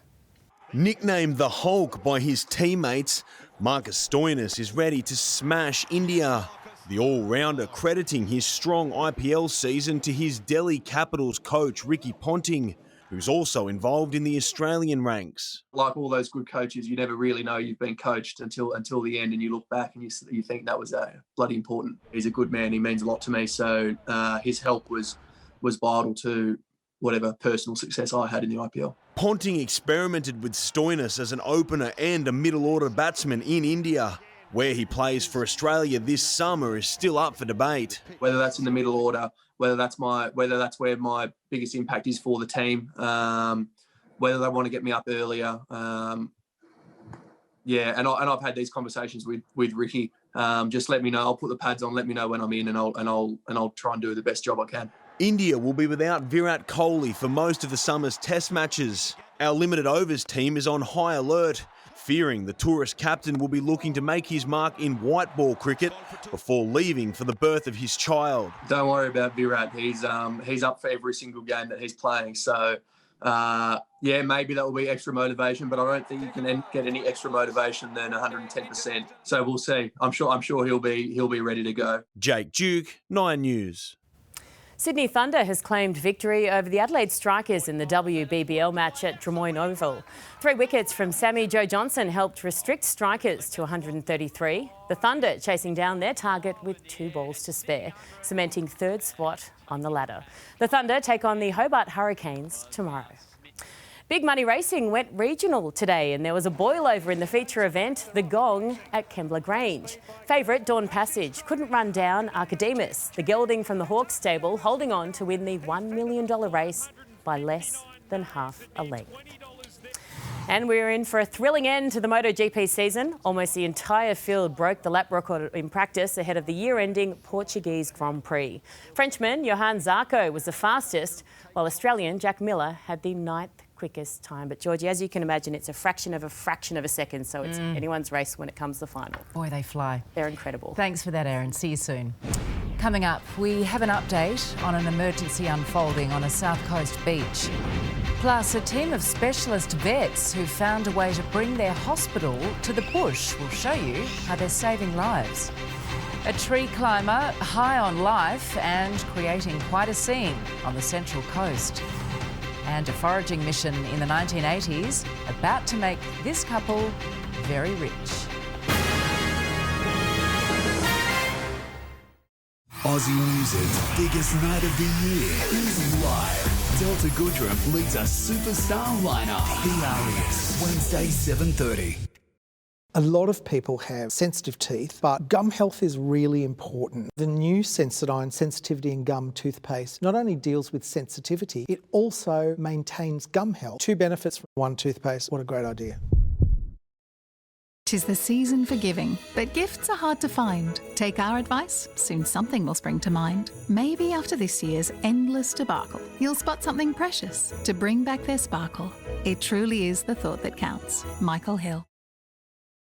Nicknamed the Hulk by his teammates, Marcus Stoinis is ready to smash India. The all-rounder crediting his strong IPL season to his Delhi Capitals coach Ricky Ponting, who's also involved in the Australian ranks. Like all those good coaches, you never really know you've been coached until the end, and you look back and you think that was bloody important. He's a good man. He means a lot to me. So his help was vital to whatever personal success I had in the IPL. Ponting experimented with Stoinis as an opener and a middle-order batsman in India. Where he plays for Australia this summer is still up for debate. Whether that's in the middle order, whether that's where my biggest impact is for the team, whether they want to get me up earlier, and I've had these conversations with Ricky. Just let me know. I'll put the pads on. Let me know when I'm in, and I'll try and do the best job I can. India will be without Virat Kohli for most of the summer's Test matches. Our limited overs team is on high alert, fearing the tourist captain will be looking to make his mark in white ball cricket before leaving for the birth of his child. Don't worry about Virat. He's up for every single game that he's playing. So, maybe that will be extra motivation, but I don't think you can get any extra motivation than 110%. So we'll see. I'm sure he'll be ready to go. Jake Duke, 9 News. Sydney Thunder has claimed victory over the Adelaide Strikers in the WBBL match at Drummoyne Oval. 3 wickets from Sammy Joe Johnson helped restrict Strikers to 133. The Thunder chasing down their target with 2 balls to spare, cementing 3rd spot on the ladder. The Thunder take on the Hobart Hurricanes tomorrow. Big Money Racing went regional today, and there was a boil-over in the feature event, The Gong, at Kembla Grange. Favourite Dawn Passage couldn't run down Archidemus, the gelding from the Hawks stable, holding on to win the $1 million race by less than half a length. And we're in for a thrilling end to the MotoGP season. Almost the entire field broke the lap record in practice ahead of the year-ending Portuguese Grand Prix. Frenchman Johan Zarco was the fastest, while Australian Jack Miller had the 9th quickest time. But Georgie, as you can imagine, it's a fraction of a second, so it's anyone's race when it comes to the final. Boy, they fly. They're incredible. Thanks for that, Erin. See you soon. Coming up, we have an update on an emergency unfolding on a South Coast beach. Plus, a team of specialist vets who found a way to bring their hospital to the bush will show you how they're saving lives. A tree climber high on life and creating quite a scene on the Central Coast. And a foraging mission in the 1980s about to make this couple very rich. Aussie music's biggest night of the year is live. Delta Goodrem leads a superstar lineup. The Alias, Wednesday 7:30. A lot of people have sensitive teeth, but gum health is really important. The new Sensodyne Sensitivity in Gum toothpaste not only deals with sensitivity, it also maintains gum health. 2 benefits from 1 toothpaste. What a great idea. 'Tis the season for giving, but gifts are hard to find. Take our advice, soon something will spring to mind. Maybe after this year's endless debacle, you'll spot something precious to bring back their sparkle. It truly is the thought that counts. Michael Hill.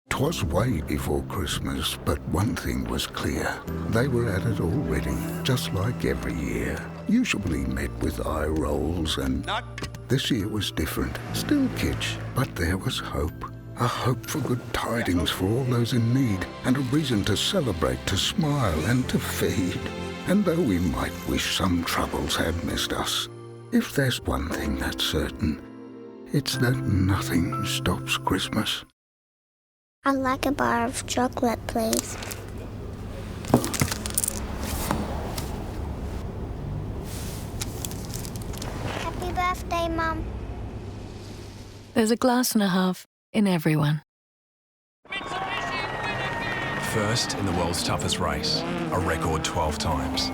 'Twas way before Christmas, but one thing was clear. They were at it already, just like every year. Usually met with eye rolls and... This year was different. Still kitsch, but there was hope. A hope for good tidings for all those in need, and a reason to celebrate, to smile and to feed. And though we might wish some troubles had missed us, if there's one thing that's certain, it's that nothing stops Christmas. I'd like a bar of chocolate, please. Happy birthday, Mum. There's a glass and a half in everyone. First in the world's toughest race, a record 12 times.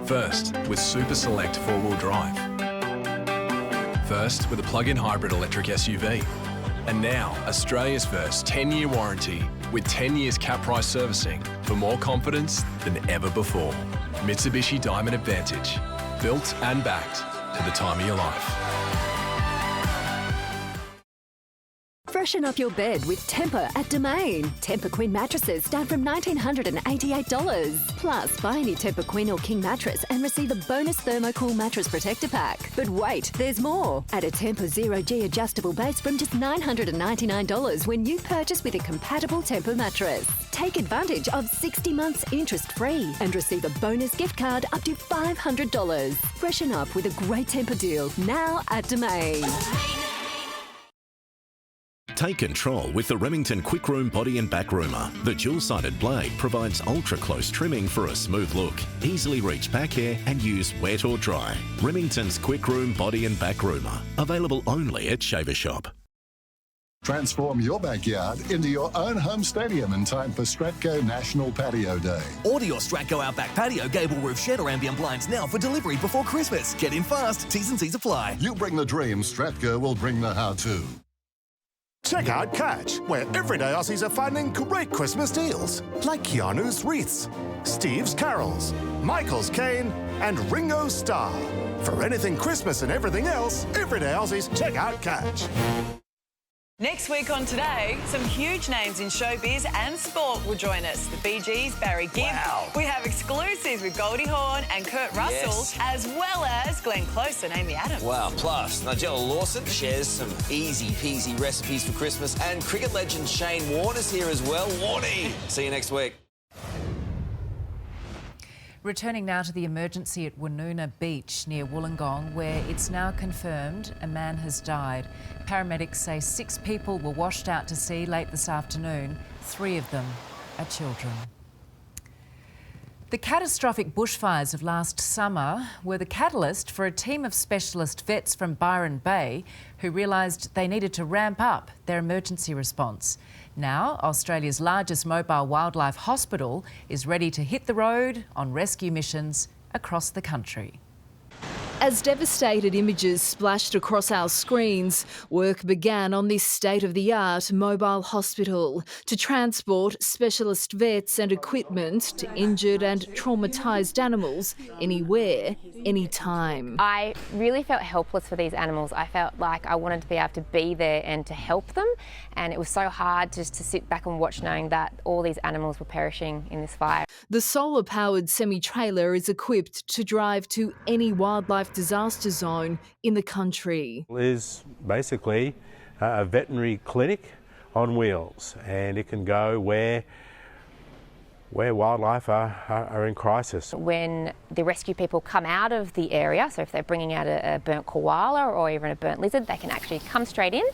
First with Super Select 4-wheel drive. First with a plug-in hybrid electric SUV. And now, Australia's first 10-year warranty with 10 years cap price servicing for more confidence than ever before. Mitsubishi Diamond Advantage. Built and backed to the time of your life. Freshen up your bed with Tempur at Domain. Tempur Queen mattresses start from $1,988. Plus, buy any Tempur Queen or King mattress and receive a bonus Thermocool mattress protector pack. But wait, there's more. Add a Tempur Zero-G adjustable base from just $999 when you purchase with a compatible Tempur mattress. Take advantage of 60 months interest-free and receive a bonus gift card up to $500. Freshen up with a great Tempur deal now at Domain. Take control with the Remington Quick Room Body and Back Roomer. The dual-sided blade provides ultra-close trimming for a smooth look. Easily reach back hair and use wet or dry. Remington's Quick Room Body and Back Roomer. Available only at Shaver Shop. Transform your backyard into your own home stadium in time for Stratco National Patio Day. Order your Stratco Outback Patio gable roof shed or ambient blinds now for delivery before Christmas. Get in fast. T's and C's apply. You bring the dream, Stratco will bring the how-to. Check out Catch, where everyday Aussies are finding great Christmas deals. Like Keanu's Wreaths, Steve's Carols, Michael's Cane, and Ringo's Star. For anything Christmas and everything else, everyday Aussies, check out Catch. Next week on Today, some huge names in showbiz and sport will join us. The Bee Gees, Barry Gibb. Wow. We have exclusives with Goldie Hawn and Kurt Russell, as well as Glenn Close and Amy Adams. Wow, plus Nigella Lawson shares some easy-peasy recipes for Christmas, and cricket legend Shane Warner's here as well. Warnie! See you next week. Returning now to the emergency at Woonona Beach near Wollongong, where it's now confirmed a man has died. Paramedics say 6 people were washed out to sea late this afternoon. 3 of them are children. The catastrophic bushfires of last summer were the catalyst for a team of specialist vets from Byron Bay who realised they needed to ramp up their emergency response. Now, Australia's largest mobile wildlife hospital is ready to hit the road on rescue missions across the country. As devastated images splashed across our screens, work began on this state-of-the-art mobile hospital to transport specialist vets and equipment to injured and traumatised animals anywhere, anytime. I really felt helpless for these animals. I felt like I wanted to be able to be there and to help them, and it was so hard just to sit back and watch knowing that all these animals were perishing in this fire. The solar-powered semi-trailer is equipped to drive to any wildlife disaster zone in the country. It is basically a veterinary clinic on wheels, and it can go where wildlife are in crisis. When the rescue people come out of the area, so if they're bringing out a burnt koala or even a burnt lizard, they can actually come straight in.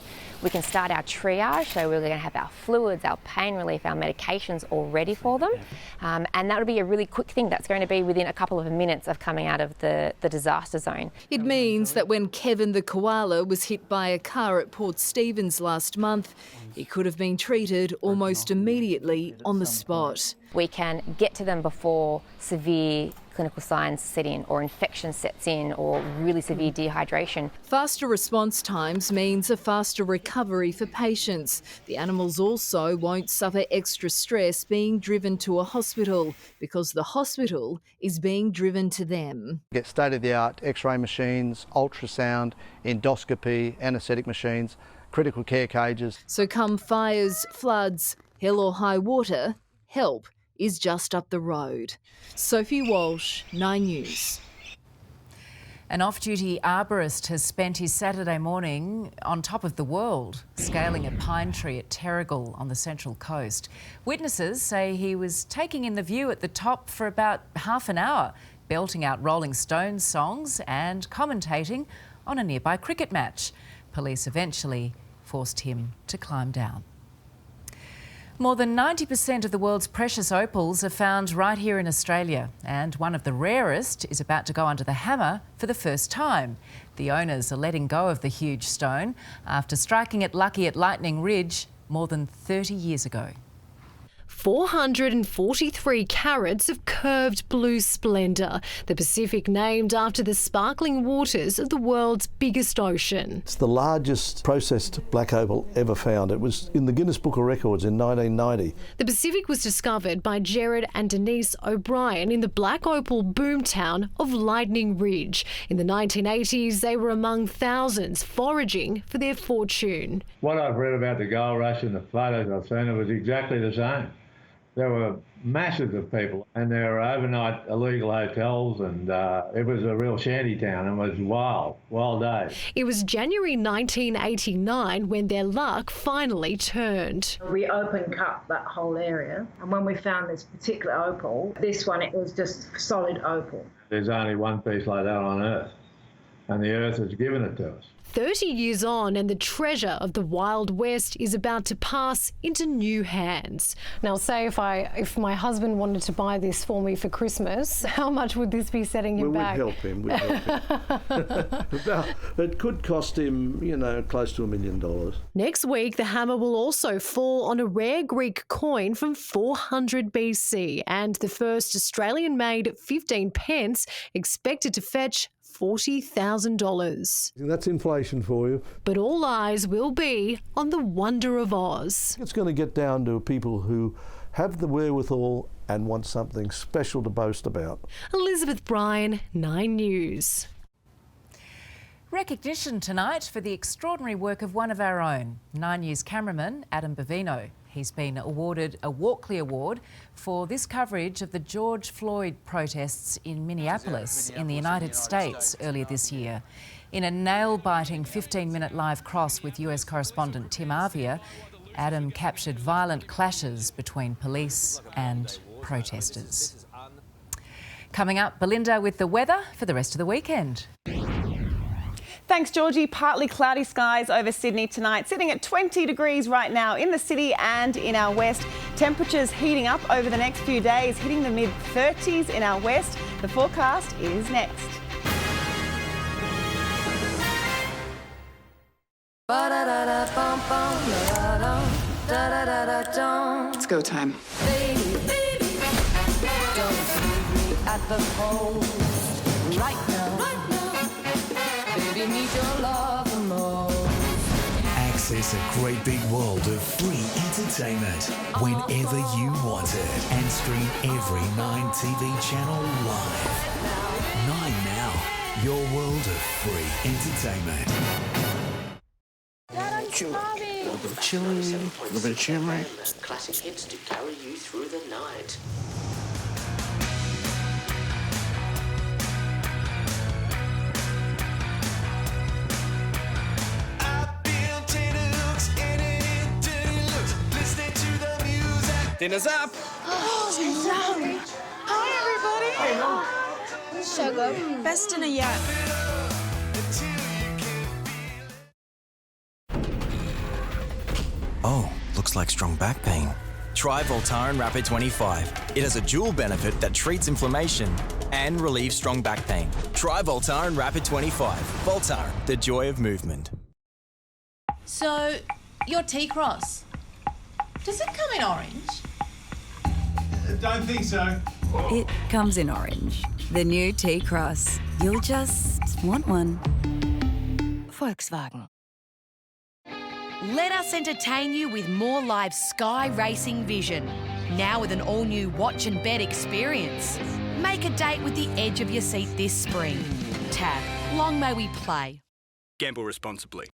We can start our triage, so we're going to have our fluids, our pain relief, our medications all ready for them. And that would be a really quick thing. That's going to be within a couple of minutes of coming out of the disaster zone. It means that when Kevin the koala was hit by a car at Port Stephens last month, he could have been treated almost immediately on the spot. We can get to them before severe clinical signs set in or infection sets in or really severe dehydration. Faster response times means a faster recovery for patients. The animals also won't suffer extra stress being driven to a hospital because the hospital is being driven to them. Get state-of-the-art X-ray machines, ultrasound, endoscopy, anaesthetic machines, critical care cages. So come fires, floods, hell or high water, help is just up the road. Sophie Walsh, 9 News. An off-duty arborist has spent his Saturday morning on top of the world, scaling a pine tree at Terrigal on the Central Coast. Witnesses say he was taking in the view at the top for about half an hour, belting out Rolling Stones songs and commentating on a nearby cricket match. Police eventually forced him to climb down. More than 90% of the world's precious opals are found right here in Australia, and one of the rarest is about to go under the hammer for the first time. The owners are letting go of the huge stone after striking it lucky at Lightning Ridge more than 30 years ago. 443 carats of curved blue splendour, the Pacific named after the sparkling waters of the world's biggest ocean. It's the largest processed black opal ever found. It was in the Guinness Book of Records in 1990. The Pacific was discovered by Jared and Denise O'Brien in the black opal boomtown of Lightning Ridge. In the 1980s, they were among thousands foraging for their fortune. What I've read about the gold rush and the photos I've seen, it was exactly the same. There were masses of people, and there were overnight illegal hotels, and it was a real shanty town, and it was wild days. It was January 1989 when their luck finally turned. We open cut that whole area, and when we found this particular opal, this one, it was just solid opal. There's only one piece like that on Earth, and the Earth has given it to us. 30 years on, and the treasure of the Wild West is about to pass into new hands. Now, say if my husband wanted to buy this for me for Christmas, how much would this be setting him back? We'd help him. It could cost him, close to $1 million. Next week, the hammer will also fall on a rare Greek coin from 400 BC, and the first Australian-made 15 pence expected to fetch $40,000. That's inflation for you. But all eyes will be on the wonder of Oz. It's going to get down to people who have the wherewithal and want something special to boast about. Elizabeth Bryan, 9 News. Recognition tonight for the extraordinary work of one of our own, 9 News cameraman Adam Bavino. He's been awarded a Walkley Award for this coverage of the George Floyd protests in Minneapolis in the United States earlier this year. In a nail-biting 15-minute live cross with US correspondent Tim Avia, Adam captured violent clashes between police and protesters. Coming up, Belinda with the weather for the rest of the weekend. Thanks, Georgie. Partly cloudy skies over Sydney tonight, sitting at 20 degrees right now in the city and in our west. Temperatures heating up over the next few days, hitting the mid-30s in our west. The forecast is next. It's go time. Baby, don't leave me at the post right now. Need your love the most. Access a great big world of free entertainment whenever you want it, and stream every 9 TV channel live. 9 Now, your world of free entertainment. Dad, I'm starving. A little bit of chili, a little bit of turmeric. Classic hits to carry you through the night. Dinner's up. Oh, hi, everybody. Hey, so good. Best dinner yet. Oh, looks like strong back pain. Try Voltaren Rapid 25. It has a dual benefit that treats inflammation and relieves strong back pain. Try Voltaren Rapid 25. Voltaren, the joy of movement. So, your T-Cross, does it come in orange? Don't think so. It comes in orange. The new T-Cross. You'll just want one. Volkswagen. Let us entertain you with more live sky racing vision. Now with an all-new watch and bet experience. Make a date with the edge of your seat this spring. Tab, long may we play. Gamble responsibly.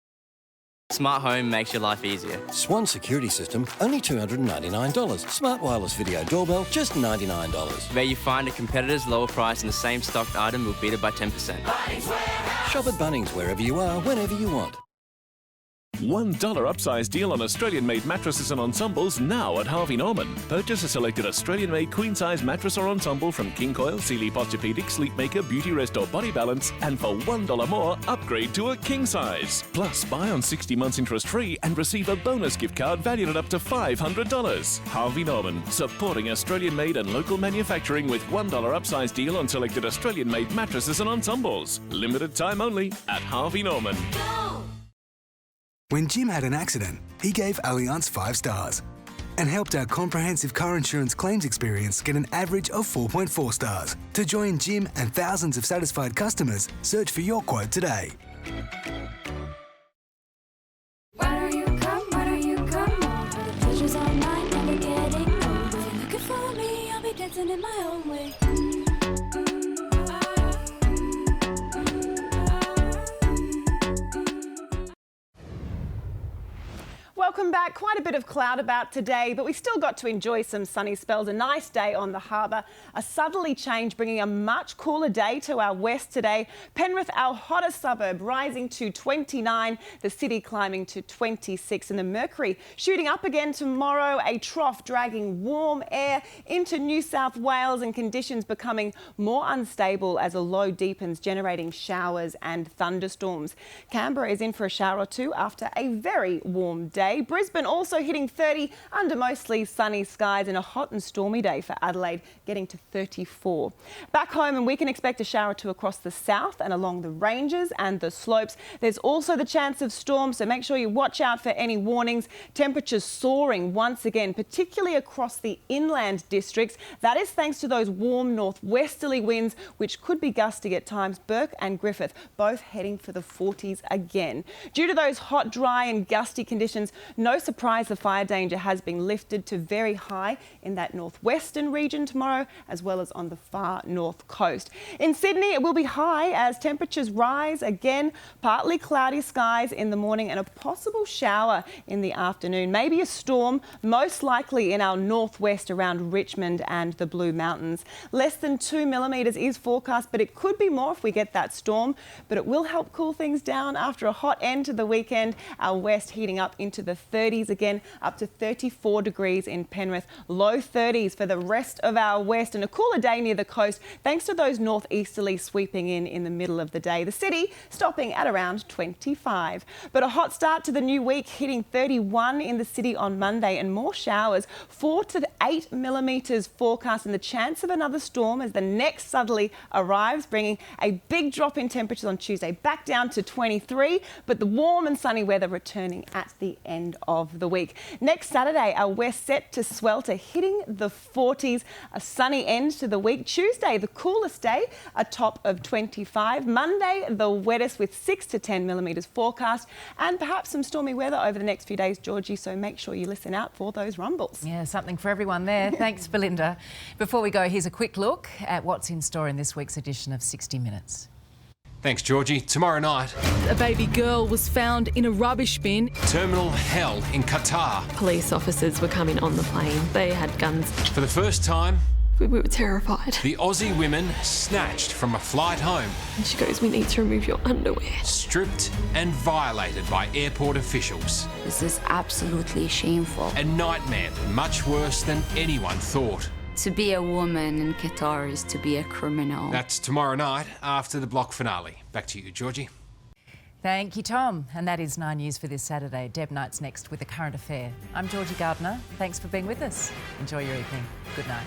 Smart home makes your life easier. Swan security system, only $299. Smart wireless video doorbell, just $99. Where you find a competitor's lower price and the same stocked item will beat it by 10%. Shop at Bunnings wherever you are, whenever you want. $1 upsize deal on Australian-made mattresses and ensembles now at Harvey Norman. Purchase a selected Australian-made queen-size mattress or ensemble from King Coil, Sealy Posturepedic, Sleepmaker, Beauty Rest or Body Balance, and for $1 more, upgrade to a king size. Plus, buy on 60 months interest-free and receive a bonus gift card valued at up to $500. Harvey Norman, supporting Australian-made and local manufacturing with $1 upsize deal on selected Australian-made mattresses and ensembles. Limited time only at Harvey Norman. When Jim had an accident, he gave Allianz 5 stars and helped our comprehensive car insurance claims experience get an average of 4.4 stars. To join Jim and thousands of satisfied customers, search for your quote today. Why don't you come on? The pleasure's all mine, never getting old. If you're looking for me, I'll be dancing in my own way. Welcome back. Quite a bit of cloud about today, but we still got to enjoy some sunny spells. A nice day on the harbour. A southerly change bringing a much cooler day to our west today. Penrith, our hottest suburb, rising to 29. The city climbing to 26. And the mercury shooting up again tomorrow. A trough dragging warm air into New South Wales and conditions becoming more unstable as a low deepens, generating showers and thunderstorms. Canberra is in for a shower or two after a very warm day. Brisbane also hitting 30 under mostly sunny skies and a hot and stormy day for Adelaide, getting to 34. Back home, and we can expect a shower or two across the south and along the ranges and the slopes. There's also the chance of storms, so make sure you watch out for any warnings. Temperatures soaring once again, particularly across the inland districts. That is thanks to those warm northwesterly winds, which could be gusty at times. Burke and Griffith both heading for the 40s again. Due to those hot, dry and gusty conditions, no surprise the fire danger has been lifted to very high in that northwestern region tomorrow, as well as on the far north coast. In Sydney, it will be high as temperatures rise again. Partly cloudy skies in the morning and a possible shower in the afternoon. Maybe a storm, most likely in our northwest around Richmond and the Blue Mountains. Less than 2 millimetres is forecast, but it could be more if we get that storm. But it will help cool things down after a hot end to the weekend. Our west heating up into the 30s again, up to 34 degrees in Penrith, low 30s for the rest of our west, and a cooler day near the coast thanks to those northeasterlies sweeping in the middle of the day. The city stopping at around 25. But a hot start to the new week, hitting 31 in the city on Monday and more showers, 4 to 8 millimetres forecast, and the chance of another storm as the next southerly arrives, bringing a big drop in temperatures on Tuesday back down to 23, but the warm and sunny weather returning at the end of the week. Next Saturday, our west set to swelter, hitting the 40s, a sunny end to the week. Tuesday, the coolest day, a top of 25. Monday, the wettest with 6 to 10 millimetres forecast, and perhaps some stormy weather over the next few days, Georgie, so make sure you listen out for those rumbles. Yeah, something for everyone there. Thanks, Belinda. Before we go, here's a quick look at what's in store in this week's edition of 60 Minutes. Thanks, Georgie. Tomorrow night, a baby girl was found in a rubbish bin. Terminal hell in Qatar. Police officers were coming on the plane. They had guns. For the first time, we were terrified. The Aussie women snatched from a flight home. And she goes, "We need to remove your underwear." Stripped and violated by airport officials. This is absolutely shameful. A nightmare much worse than anyone thought. To be a woman in Qatar is to be a criminal. That's tomorrow night after the block finale. Back to you, Georgie. Thank you, Tom. And that is 9 News for this Saturday. Deb Knight's next with a current affair. I'm Georgie Gardner. Thanks for being with us. Enjoy your evening. Good night.